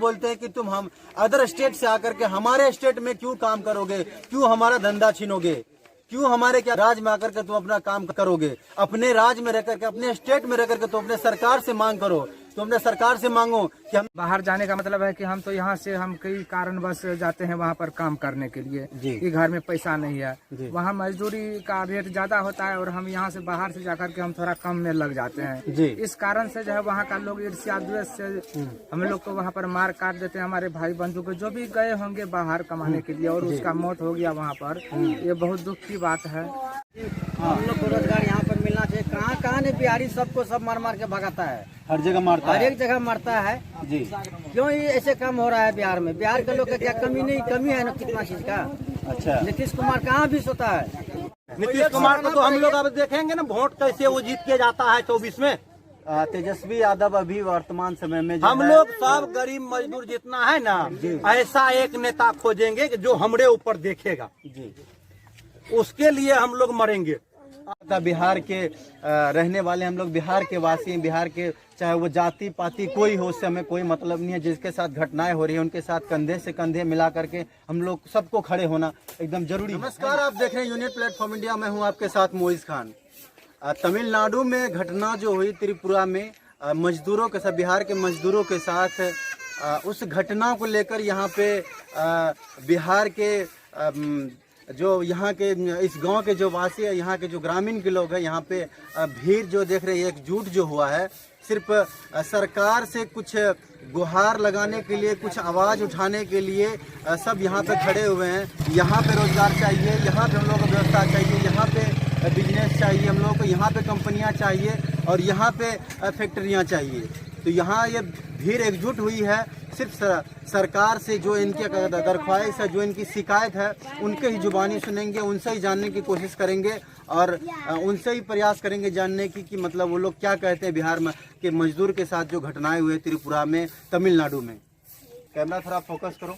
बोलते हैं कि तुम हम अदर स्टेट से आकर के हमारे स्टेट में क्यों काम करोगे, क्यों हमारा धंधा छीनोगे, क्यों हमारे क्या राज्य में आकर के तुम अपना काम करोगे। अपने राज्य में रह करके, अपने स्टेट में रह करके तुम अपने सरकार से मांग करो, तो अपने सरकार से मांगो कि हम बाहर जाने का मतलब है कि हम तो यहाँ से हम कई कारणवश जाते हैं वहाँ पर काम करने के लिए जी। कि घर में पैसा नहीं है, जी। वहाँ मजदूरी का रेट ज्यादा होता है और हम यहाँ से बाहर से जाकर के हम थोड़ा कम में लग जाते हैं। जी। इस कारण से जो है वहाँ का लोग ईर्ष्या द्वेष से हम लोग को वहाँ पर मार काट देते हैं। हमारे भाई बंधु को जो भी गए होंगे बाहर कमाने के लिए और उसका मौत हो गया वहाँ पर, ये बहुत दुख की बात है। हम लोग को रोजगार यहाँ पर मिलना चाहिए। कहाँ ने बिहारी सबको सब मार मार के भगाता है, हर जगह मारता हर है। एक जगह मारता है जी। क्यों ये ऐसे काम हो रहा है बिहार में? बिहार के लोग का क्या कमी नहीं, कमी है ना कितना चीज का। अच्छा, नीतीश कुमार कहाँ भी सोता है। नीतीश कुमार को तो हम लोग अब देखेंगे ना वोट कैसे वो जीत के जाता है 24 में। तेजस्वी यादव अभी वर्तमान समय में हम लोग सब गरीब मजदूर जितना है ना, ऐसा एक नेता खोजेंगे कि जो हमरे ऊपर देखेगा जी, उसके लिए हम लोग मरेंगे। बिहार के रहने वाले हम लोग बिहार के वासी हैं, बिहार के चाहे वो जाति पाति कोई हो, उससे हमें कोई मतलब नहीं है। जिसके साथ घटनाएं हो रही है उनके साथ कंधे से कंधे मिला करके हम लोग सबको खड़े होना एकदम जरूरी है। नमस्कार, आप देख रहे हैं यूनिट प्लेटफॉर्म इंडिया, मैं हूं आपके साथ मोइज खान। तमिलनाडु में घटना जो हुई त्रिपुरा में मजदूरों के साथ, बिहार के मजदूरों के साथ, उस घटना को लेकर यहाँ पे बिहार के जो यहाँ के इस गांव के जो वासी है, यहाँ के जो ग्रामीण के लोग हैं, यहाँ पे भीड़ जो देख रहे हैं, एकजुट जो हुआ है, सिर्फ सरकार से कुछ गुहार लगाने के लिए, कुछ आवाज़ उठाने के लिए सब यहाँ पे खड़े हुए हैं। यहाँ पे रोजगार चाहिए, यहाँ पे हम लोग को व्यवस्था चाहिए, यहाँ पे बिजनेस चाहिए, हम लोग को यहाँ पे कंपनियाँ चाहिए और यहाँ पे फैक्ट्रियाँ चाहिए। तो यहाँ ये भीड़ एकजुट हुई है सिर्फ सरकार से। जो इनके दरख्वास्त है, जो इनकी शिकायत है, उनके ही जुबानी सुनेंगे, उनसे ही जानने की कोशिश करेंगे और उनसे ही प्रयास करेंगे जानने की कि मतलब वो लोग क्या कहते हैं बिहार में के मजदूर के साथ जो घटनाएं हुए त्रिपुरा में, तमिलनाडु में। कैमरा थोड़ा फोकस करो,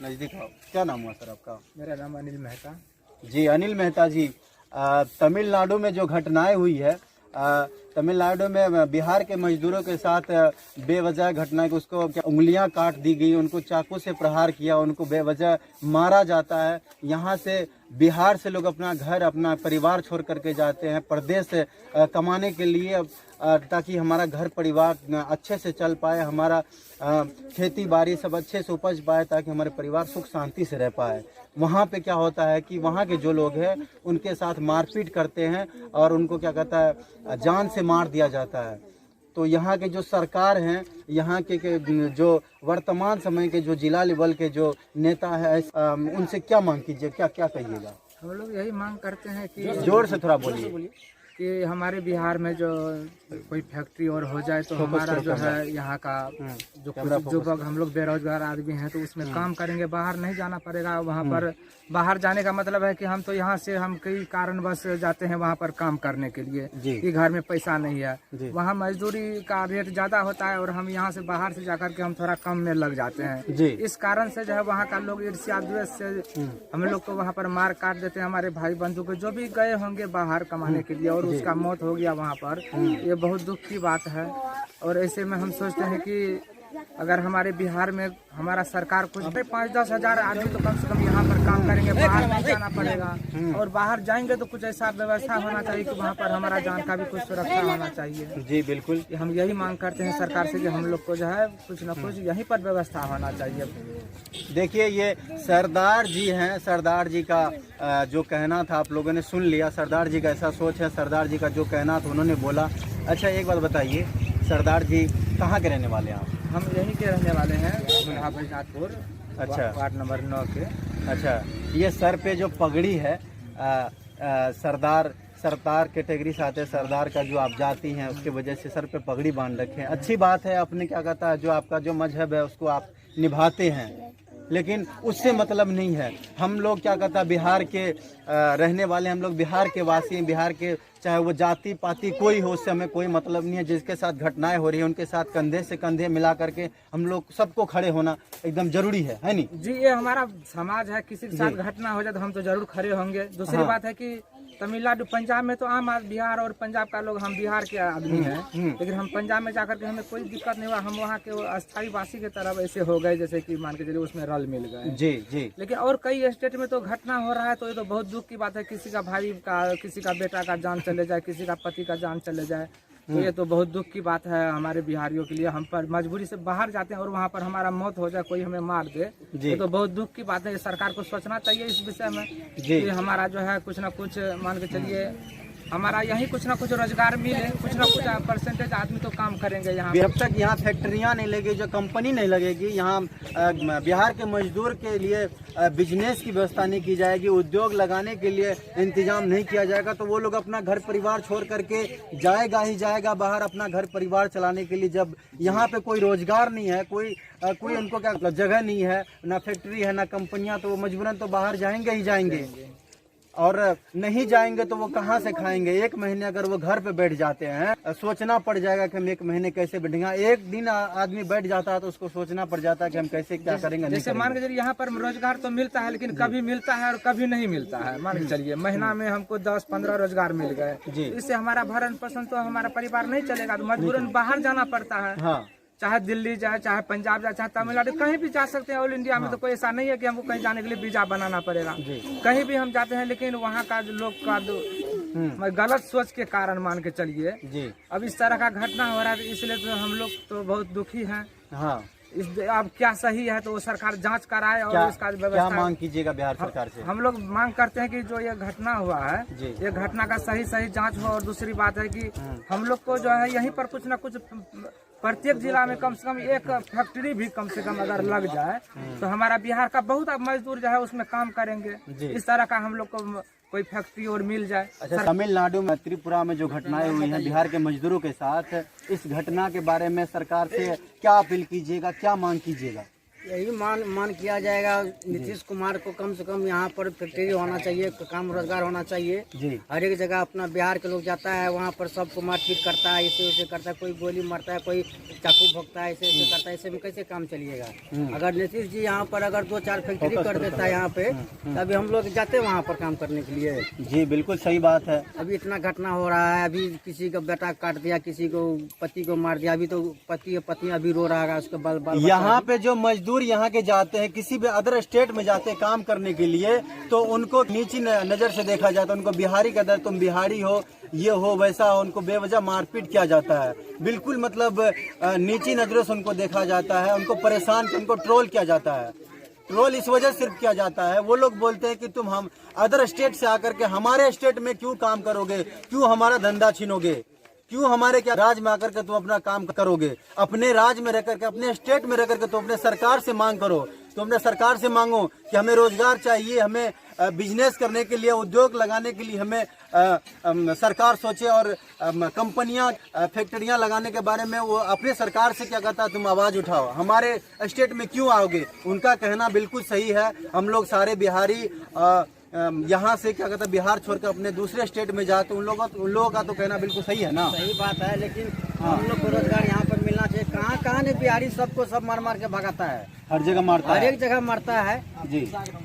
नज़दीक आओ। क्या नाम हुआ सर आपका? मेरा नाम अनिल मेहता जी। अनिल मेहता जी, तमिलनाडु में जो घटनाएं हुई है, तमिलनाडु में बिहार के मजदूरों के साथ बेवजह घटना है कि उसको उंगलियां काट दी गई, उनको चाकू से प्रहार किया, उनको बेवजह मारा जाता है। यहाँ से बिहार से लोग अपना घर, अपना परिवार छोड़ करके जाते हैं प्रदेश कमाने के लिए, ताकि हमारा घर परिवार अच्छे से चल पाए, हमारा खेती बाड़ी सब अच्छे से उपज पाए, ताकि हमारे परिवार सुख शांति से रह पाए। वहाँ पे क्या होता है कि वहाँ के जो लोग हैं उनके साथ मारपीट करते हैं और उनको क्या कहता है जान से मार दिया जाता है। तो यहाँ के जो सरकार हैं, यहाँ के जो वर्तमान समय के जो जिला लेवल के जो नेता है, उनसे क्या मांग कीजिए, क्या क्या कहिएगा? हम लोग यही मांग करते हैं कि जोर से थोड़ा बोलिए। कि हमारे बिहार में जो कोई फैक्ट्री और हो जाए तो हमारा जो है यहाँ का जो युवक, हम लोग बेरोजगार आदमी हैं, तो उसमें काम करेंगे, बाहर नहीं जाना पड़ेगा। वहाँ पर बाहर जाने का मतलब है कि हम तो यहाँ से हम कई कारणवश जाते हैं वहाँ पर काम करने के लिए कि घर में पैसा नहीं है, वहाँ मजदूरी का रेट ज्यादा होता है और हम यहाँ से बाहर से जाकर के हम थोड़ा कम में लग जाते हैं। इस कारण से जो है वहाँ का लोग ईर्ष्या द्वेष से हम लोग को वहाँ पर मार काट देते हैं। हमारे भाई बंधु को जो भी गए होंगे बाहर कमाने के लिए और उसका मौत हो गया वहाँ पर, ये बहुत दुख की बात है। और ऐसे में हम सोचते हैं कि अगर हमारे बिहार में हमारा सरकार कुछ 5-10 हजार आदमी तो कम से कम यहाँ पर काम करेंगे, बाहर नहीं जाना पड़ेगा। और बाहर जाएंगे तो कुछ ऐसा व्यवस्था होना चाहिए कि वहाँ पर हमारा जान का भी कुछ सुरक्षा होना चाहिए। जी बिल्कुल, हम यही मांग करते हैं सरकार से कि हम लोग को जो है कुछ न कुछ यहीं पर व्यवस्था होना चाहिए। देखिए, ये सरदार जी हैं, सरदार जी का जो कहना था आप लोगों ने सुन लिया। सरदार जी का ऐसा सोच है, सरदार जी का जो कहना था उन्होंने बोला। अच्छा, एक बात बताइए, सरदार जी कहाँ के रहने वाले हैं आप? हम यहीं के रहने वाले हैं, बैजनाथपुर। अच्छा, वार्ड नंबर 9 के। अच्छा, ये सर पे जो पगड़ी है सरदार कैटेगरी से आते हैं, सरदार का जो आप जाती हैं उसकी वजह से सर पे पगड़ी बांध रखे हैं। अच्छी बात है, आपने क्या कहता है जो आपका जो मजहब है उसको आप निभाते हैं, लेकिन उससे मतलब नहीं है। हम लोग क्या कहता है बिहार के रहने वाले, हम लोग बिहार के वासी हैं, बिहार के चाहे वो जाति पाति कोई हो, उससे हमें कोई मतलब नहीं है। जिसके साथ घटनाएं हो रही है उनके साथ कंधे से कंधे मिला करके हम लोग सबको खड़े होना एकदम जरूरी है नहीं जी? ये हमारा समाज है, किसी के साथ घटना हो जाए तो हम तो जरूर खड़े होंगे। दूसरी बात है कि तमिलनाडु पंजाब में तो आम आदमी, बिहार और पंजाब का लोग, हम बिहार के आदमी हैं, लेकिन हम पंजाब में जाकर के हमें कोई दिक्कत नहीं हुआ। हम वहाँ के अस्थायी वासी की तरफ ऐसे हो गए जैसे कि मान के चलिए उसमें रल मिल गए। जी जी। लेकिन और कई स्टेट में तो घटना हो रहा है, तो ये तो बहुत दुख की बात है। किसी का भाई का, किसी का बेटा का जान चले जाए, किसी का पति का जान चले जाए, तो ये तो बहुत दुख की बात है हमारे बिहारियों के लिए। हम पर मजबूरी से बाहर जाते हैं और वहाँ पर हमारा मौत हो जाए, कोई हमें मार दे, ये तो बहुत दुख की बात है। सरकार को सोचना चाहिए इस विषय में कि हमारा जो है कुछ ना कुछ मान के चलिए हमारा यही कुछ ना कुछ रोजगार मिले, कुछ ना कुछ परसेंटेज आदमी तो काम करेंगे यहाँ। जब तक यहाँ फैक्ट्रियाँ नहीं लगेगी, जो कंपनी नहीं लगेगी, यहाँ बिहार के मजदूर के लिए बिजनेस की व्यवस्था नहीं की जाएगी, उद्योग लगाने के लिए इंतजाम नहीं किया जाएगा, तो वो लोग अपना घर परिवार छोड़ करके जाएगा ही जाएगा बाहर अपना घर परिवार चलाने के लिए। जब यहाँ पे कोई रोजगार नहीं है, कोई उनको क्या जगह नहीं है, ना फैक्ट्री है ना कंपनियाँ, तो वो मजबूरन तो बाहर जाएंगे ही जाएंगे। और नहीं जाएंगे तो वो कहाँ से खाएंगे? एक महीने अगर वो घर पे बैठ जाते हैं, सोचना पड़ जाएगा कि हम एक महीने कैसे बैठेंगे। एक दिन आदमी बैठ जाता है तो उसको सोचना पड़ जाता है कि हम कैसे क्या करेंगे। जैसे मान के चलिए यहाँ पर रोजगार तो मिलता है, लेकिन कभी मिलता है और कभी नहीं मिलता है। मान के चलिए महीना में हमको 10-15 रोजगार मिल गए, इससे हमारा भरण पोषण तो हमारा परिवार नहीं चलेगा, तो मजबूरन बाहर जाना पड़ता है। हाँ। चाहे दिल्ली जाए, चाहे पंजाब जाए, चाहे तमिलनाडु, कहीं भी जा सकते हैं। ऑल इंडिया में तो कोई ऐसा नहीं है कि हमको कहीं जाने के लिए वीजा बनाना पड़ेगा, कहीं भी हम जाते हैं। लेकिन वहाँ का जो लोग का गलत सोच के कारण मान के चलिए अब इस तरह का घटना हो रहा है, इसलिए तो हम लोग तो बहुत दुखी हैं। हाँ। अब क्या सही है तो वो सरकार जांच कराए और इसका व्यवस्था। क्या मांग कीजिएगा बिहार सरकार से? हम लोग मांग करते हैं कि जो ये घटना हुआ है, ये घटना का सही जांच हो। और दूसरी बात है कि हम लोग को जो है यहीं पर कुछ न कुछ प्रत्येक जिला में कम से कम एक फैक्ट्री भी कम से कम अगर लग जाए तो हमारा बिहार का बहुत मजदूर जो है उसमें काम करेंगे। इस तरह का हम लोग को कोई फैक्ट्री और मिल जाए। अच्छा, तमिलनाडु में त्रिपुरा में जो घटनाएं हुई हैं बिहार के मजदूरों के साथ, इस घटना के बारे में सरकार से क्या अपील कीजिएगा, क्या मांग कीजिएगा? यही मान किया जाएगा नीतीश कुमार को कम से कम यहाँ पर फैक्ट्री होना चाहिए, काम रोजगार होना चाहिए। हर एक जगह अपना बिहार के लोग जाता है, वहाँ पर सबको मारपीट करता है, ऐसे वैसे करता है, कोई गोली मारता है, कोई चाकू भोगता है, ऐसे ऐसे करता है। ऐसे में कैसे काम चलिएगा? अगर नीतीश जी यहाँ पर अगर 2-4 फैक्ट्री कर देता है यहाँ पे, तभी हम लोग जाते हैं वहाँ पर काम करने के लिए। जी बिल्कुल सही बात है। अभी इतना घटना हो रहा है, अभी किसी का बेटा काट दिया, किसी को पति को मार दिया, अभी तो पति अभी रो रहा है, उसके बाल यहाँ पे जो मजदूर यहाँ के जाते हैं, किसी भी अदर स्टेट में जाते हैं काम करने के लिए, तो उनको नीची नजर से देखा जाता है। उनको बिहारी का दर, तुम बिहारी हो, ये हो, वैसा हो, उनको बेवजह मारपीट किया जाता है। बिल्कुल मतलब नीची नजरों से उनको देखा जाता है, उनको परेशान, उनको ट्रोल किया जाता है। ट्रोल इस वजह सिर्फ किया जाता है, वो लोग बोलते हैं कि तुम हम अदर स्टेट से आकर के हमारे स्टेट में क्यों काम करोगे, क्यों हमारा धंधा छीनोगे, क्यों हमारे क्या राज में आकर के तुम अपना काम करोगे। अपने राज में रह करके, अपने स्टेट में रह करके तुम अपने सरकार से मांग करो, तुम अपने सरकार से मांगो कि हमें रोजगार चाहिए, हमें बिजनेस करने के लिए, उद्योग लगाने के लिए हमें सरकार सोचे। और कंपनियां, फैक्ट्रियां लगाने के बारे में वो अपने सरकार से क्या कहता है, तुम आवाज उठाओ, हमारे स्टेट में क्यों आओगे। उनका कहना बिल्कुल सही है। हम लोग सारे बिहारी यहाँ से क्या कहता है बिहार छोड़कर अपने दूसरे स्टेट में जाते, उन लोगों का तो कहना बिल्कुल सही है ना। सही बात है, लेकिन हम लोग को रोजगार यहाँ पर मिलना चाहिए। कहाँ ने बिहारी सबको सब मार के भगाता है, हर जगह मारता है, हर एक जगह मारता है जी।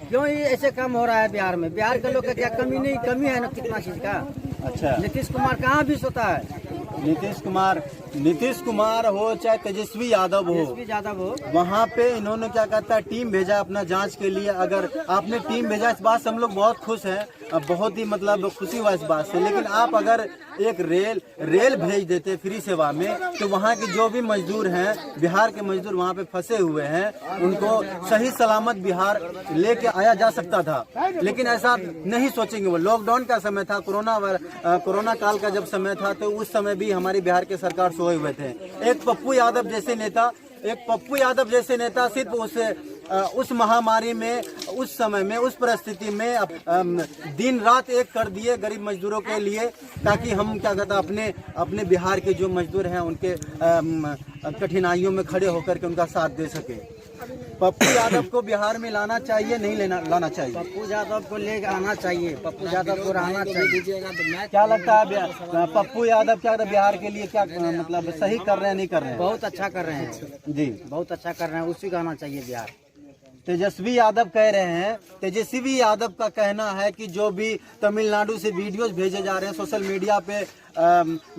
क्यों ये ऐसे काम हो रहा है बिहार में? बिहार के लोग का क्या कमी है ना कितना चीज का? अच्छा, नीतीश कुमार कहाँ भी सोता है? नीतीश कुमार हो चाहे तेजस्वी यादव हो, वहाँ पे इन्होंने क्या कहता है टीम भेजा अपना जांच के लिए। अगर आपने टीम भेजा, इस बात से हम लोग बहुत खुश हैं, बहुत ही मतलब खुशी हुआ इस बात से। लेकिन आप अगर एक रेल भेज देते फ्री सेवा में, तो वहाँ के जो भी मजदूर हैं, बिहार के मजदूर वहाँ पे फंसे हुए हैं, उनको सही सलामत बिहार लेके आया जा सकता था। लेकिन ऐसा नहीं सोचेंगे वो। लॉकडाउन का समय था, कोरोना काल का जब समय था, तो उस समय भी हमारी बिहार के सरकार सोए हुए थे। एक पप्पू यादव जैसे नेता सिर्फ उस महामारी में, उस समय में, उस परिस्थिति में दिन रात एक कर दिए गरीब मजदूरों के लिए, ताकि हम क्या कहता अपने बिहार के जो मजदूर हैं उनके कठिनाइयों में खड़े होकर के उनका साथ दे सके। पप्पू यादव को बिहार में लाना चाहिए, नहीं लाना चाहिए? पप्पू यादव को ले आना चाहिए, पप्पू यादव को रहना चाहिए। क्या लगता है पप्पू यादव क्या बिहार के लिए क्या मतलब सही कर रहे हैं, नहीं कर रहे हैं? बहुत अच्छा कर रहे हैं जी, बहुत अच्छा कर रहे हैं, उसी को आना चाहिए बिहार। तेजस्वी यादव कह रहे हैं, तेजस्वी यादव का कहना है कि जो भी तमिलनाडु से वीडियोस भेजे जा रहे हैं सोशल मीडिया पे,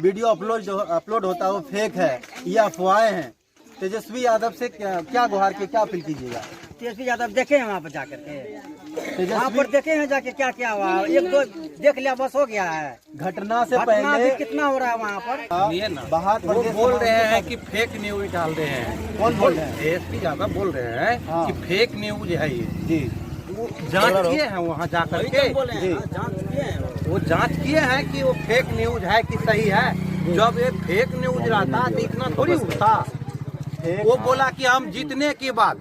वीडियो अपलोड होता है वो फेक है, ये अफवाहें हैं। तेजस्वी यादव से क्या गुहार के क्या अपील कीजिएगा? तेजस्वी यादव देखे हैं वहाँ पर जाकर के, वहाँ पर देखे हैं जाके क्या क्या हुआ, एक दो देख लिया बस हो गया है। घटना से घटना पहले भी कितना हो रहा है वहाँ पर। बाहर वो बोल रहे हैं कि फेक न्यूज डाल रहे हैं। कौन बोल रहे हैं? तेजस्वी यादव बोल रहे हैं हाँ। कि फेक न्यूज है ये। जी, वो जांच किए हैं वहाँ जाकर के, वो जांच किए हैं कि वो फेक न्यूज है कि सही है। जब ये फेक न्यूज रहता तो इतना थोड़ी उठता। वो बोला कि हम जीतने के बाद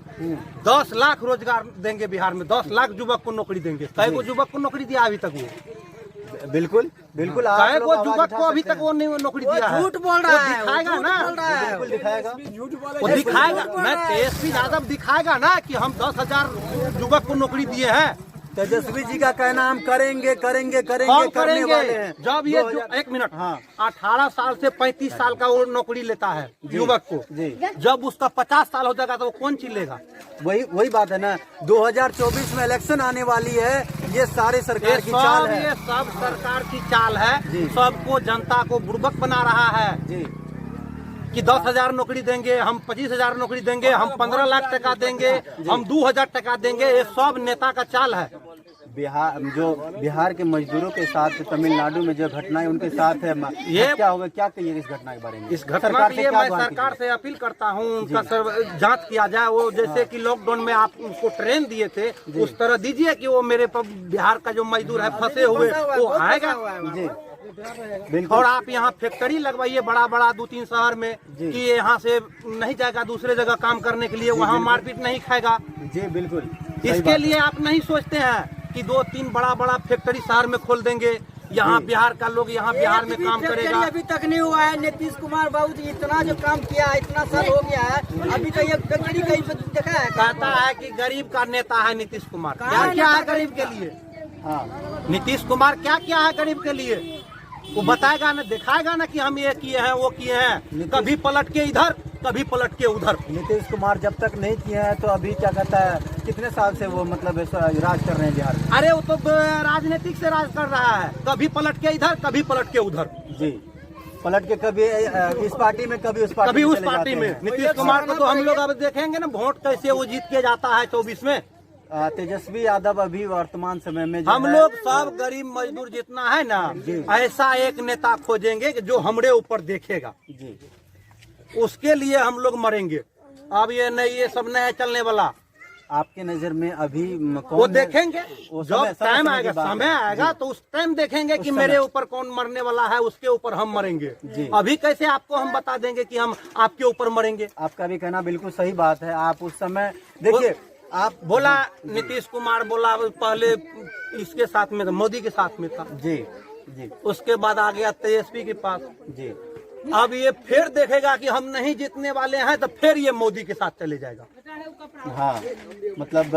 10 लाख रोजगार देंगे बिहार में, 10 लाख युवक को नौकरी देंगे। कई को युवक को नौकरी दिया अभी तक? वो बिल्कुल बिल्कुल कई को युवक को अभी तक वो नहीं नौकरी दिया है। झूठ बोल रहा है, दिखाएगा ना, बिल्कुल दिखाएगा, वो दिखाएगा। मैं तेजस्वी यादव दिखाएगा ना कि हम 10,000 युवक को नौकरी दिए हैं। तेजस्वी जी का कहना हम करेंगे करेंगे करेंगे कौन करने वाले करेंगे? हैं। जब ये एक मिनट, हाँ। 18 साल से 35 साल का वो नौकरी लेता है युवक को, जी। जब उसका 50 साल हो जाएगा तो वो कौन चीज लेगा? वही बात है ना, 2024 में इलेक्शन आने वाली है, ये सारे सरकार की चाल है। ये सब सरकार की चाल है। जी। सबको जनता को बुर्बक बना रहा है जी, कि 10,000 नौकरी देंगे, हम 25,000 नौकरी देंगे, हम 15 लाख टका देंगे, हम 2,000 टका देंगे। ये सब नेता का चाल है। बिहार के मजदूरों के साथ तमिलनाडु में जो घटनाएं उनके साथ है, ये क्या होगा? क्या कहिए इस घटना के बारे में? इस घटना के लिए मैं सरकार से अपील करता हूँ, उनका जांच किया जाए। वो जैसे कि लॉकडाउन में आप उनको ट्रेन दिए थे, उस तरह दीजिए कि वो मेरे बिहार का जो मजदूर है फंसे हुए वो आएगा। जी बिल्कुल। और आप यहाँ फैक्ट्री लगवाइए बड़ा बड़ा 2-3 शहर में कि यहाँ से नहीं जाएगा दूसरे जगह काम करने के लिए, वहाँ मारपीट नहीं खाएगा। जी बिल्कुल। इसके लिए आप नहीं सोचते हैं कि 2-3 बड़ा बड़ा फैक्ट्री शहर में खोल देंगे, यहाँ बिहार का लोग यहाँ बिहार में काम करेगा। अभी तक नहीं हुआ है। नीतीश कुमार बाबू जी इतना जो काम किया है, इतना साल हो गया है, अभी तक ये फैक्ट्री कहीं पे देखा है? कहता है कि गरीब का नेता है नीतीश कुमार। क्या क्या है गरीब के लिए? हाँ, नीतीश कुमार क्या क्या है गरीब के लिए? वो बताएगा ना, दिखाएगा ना कि हम ये किए हैं वो किए हैं। कभी पलट के इधर, कभी पलट के उधर। नीतीश कुमार जब तक नहीं किए हैं तो अभी क्या कहता है, कितने साल से वो मतलब राज कर रहे हैं बिहार में? अरे वो तो राजनीतिक से राज कर रहा है, कभी पलट के इधर, कभी पलट के उधर। जी, पलट के कभी इस पार्टी में, कभी उस पार्टी कभी में उस चले पार्टी जाते में। हैं। नीतीश कुमार को तो हम लोग अब देखेंगे ना वोट कैसे वो जीत के जाता है 24 में। तेजस्वी यादव अभी वर्तमान समय में हम लोग सब गरीब मजदूर जितना है ना, ऐसा एक नेता खोजेंगे कि जो हमरे ऊपर देखेगा, जी, उसके लिए हम लोग मरेंगे। अब ये नहीं, ये सब नया चलने वाला। आपके नजर में अभी कौन वो है? देखेंगे वो जब समय टाइम के आएगा, बाद। समय आएगा तो उस टाइम देखेंगे कि मेरे ऊपर कौन मरने वाला है, उसके ऊपर हम मरेंगे। जी। अभी कैसे आपको हम बता देंगे कि हम आपके ऊपर मरेंगे? आपका भी कहना बिल्कुल सही बात है। आप उस समय देखिए, आप बोला नीतीश कुमार बोला पहले इसके साथ में था, मोदी के साथ में था। जी जी उसके बाद आ गया तेजस्वी के पास। जी, अब ये फिर देखेगा कि हम नहीं जीतने वाले हैं तो फिर ये मोदी के साथ चले जाएगा। हाँ, मतलब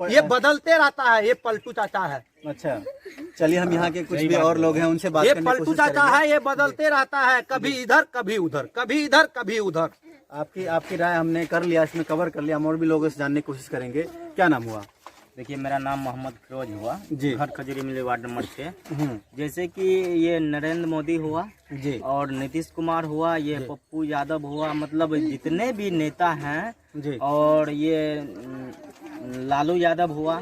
ये बदलते रहता है, ये पलटू चाचा है। अच्छा, चलिए हम यहाँ के कुछ भी और लोग हैं उनसे बात ये करने की पलटू कोशिश चाचा करेंगे। है, ये बदलते रहता है, कभी इधर कभी उधर, कभी इधर कभी उधर। आपकी राय हमने कर लिया, इसमें कवर कर लिया। हम और भी लोगों से जानने की कोशिश करेंगे। क्या नाम हुआ? देखिए, मेरा नाम मोहम्मद फिरोज हुआ जी। घर खजूरी मिली वार्ड नंबर 6। जैसे कि ये नरेंद्र मोदी हुआ जी और नीतीश कुमार हुआ, ये पप्पू यादव हुआ, मतलब जितने भी नेता हैं जी और ये लालू यादव हुआ,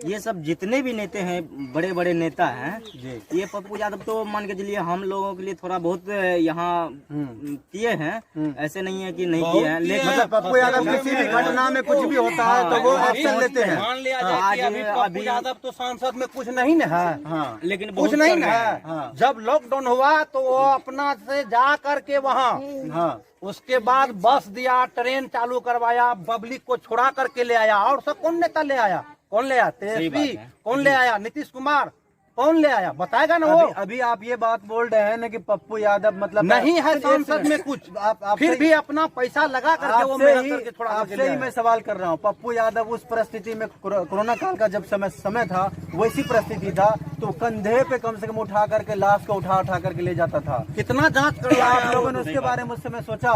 ये सब जितने भी नेता हैं, बड़े बड़े नेता हैं। जी ये पप्पू यादव तो मान के चलिए हम लोगों के लिए थोड़ा बहुत यहाँ किए हैं, ऐसे नहीं है कि नहीं किए हैं, लेकिन मतलब पप्पू यादव किसी भी घटना में कुछ भी होता है तो वो एक्शन लेते हैं। मान लिया जाए कि अभी पप्पू यादव तो सांसद में कुछ नहीं न है। हाँ, लेकिन कुछ बहुत नहीं कर न रहे है। हैं। हाँ। जब लॉकडाउन हुआ तो वो अपना से जा करके वहाँ, हाँ, उसके बाद बस दिया, ट्रेन चालू करवाया, पब्लिक को छोड़ा करके ले आया। और सब कौन नेता ले आया? कौन ले आया? तेजस्वी। कौन ले आया? नीतीश कुमार। कौन ले आया? बताएगा ना वो। अभी आप ये बात बोल रहे हैं ना कि पप्पू यादव मतलब नहीं है सांसद में कुछ, फिर भी अपना पैसा लगा करके वो मेहनत करके छोड़ा करके ले आपसे ही आया। मैं सवाल कर रहा हूँ। पप्पू यादव उस परिस्थिति में, कोरोना काल का जब समय था, वैसी परिस्थिति था तो कंधे पे कम से कम उठा करके लाश को उठा करके ले जाता था। कितना जांच कर रहा आप है लोगों ने उसके बारे में उस समय सोचा?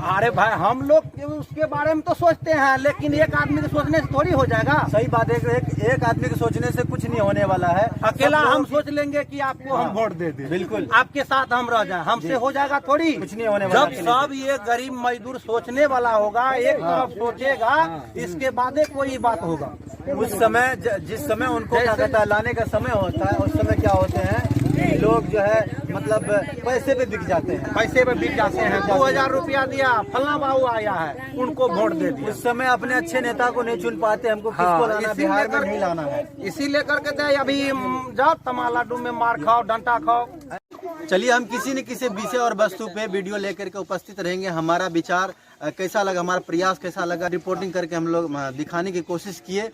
अरे भाई हम लोग उसके बारे में तो सोचते हैं, लेकिन एक आदमी के सोचने से थोड़ी हो जाएगा। सही बात है, एक आदमी के सोचने से कुछ नहीं होने वाला है। अकेला हम सोच लेंगे कि आपको हम वोट दे दें, बिल्कुल आपके साथ हम रह जाएं, हमसे हो जाएगा थोड़ी, कुछ नहीं होने वाला। जब सब ये गरीब मजदूर सोचने वाला होगा, एक तरफ सोचेगा, इसके बाद कोई बात होगा। उस समय जिस समय उनको क्या कहता है लाने का समय होता है, उस समय क्या होते हैं लोग जो है मतलब पैसे पे बिक जाते हैं, पैसे पे बिक जाते हैं। 2000 रुपया दिया, फलना बाबू आया है, उनको वोट दे दिया। उस समय अपने अच्छे नेता को नहीं चुन पाते, हमको किसको लाना, बिहार में नहीं लाना है। इसी लेकर के दे अभी जाओ तमालाडू में मार खाओ, डंडा खाओ। चलिए हम किसी न किसी विषय और वस्तु पे वीडियो लेकर के उपस्थित रहेंगे। हमारा विचार कैसा लगा, हमारा प्रयास कैसा लगा, रिपोर्टिंग करके हम लोग दिखाने की कोशिश किए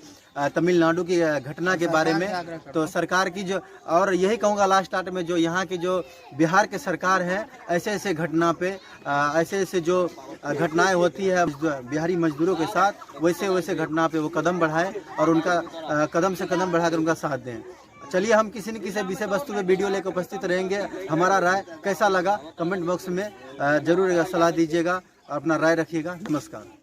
तमिलनाडु की घटना के बारे में। तो सरकार की जो, और यही कहूँगा लास्ट स्टार्ट में, जो यहाँ की जो बिहार के सरकार है, ऐसे ऐसे घटना पे ऐसे ऐसे जो घटनाएं होती है बिहारी मजदूरों के साथ, वैसे वैसे घटना पे वो कदम बढ़ाए और उनका कदम से कदम बढ़ाकर उनका साथ दें। चलिए हम किसी न किसी विषय वस्तु पे वीडियो लेकर उपस्थित रहेंगे। हमारा राय कैसा लगा कमेंट बॉक्स में जरूर सलाह दीजिएगा, अपना राय रखिएगा। नमस्कार।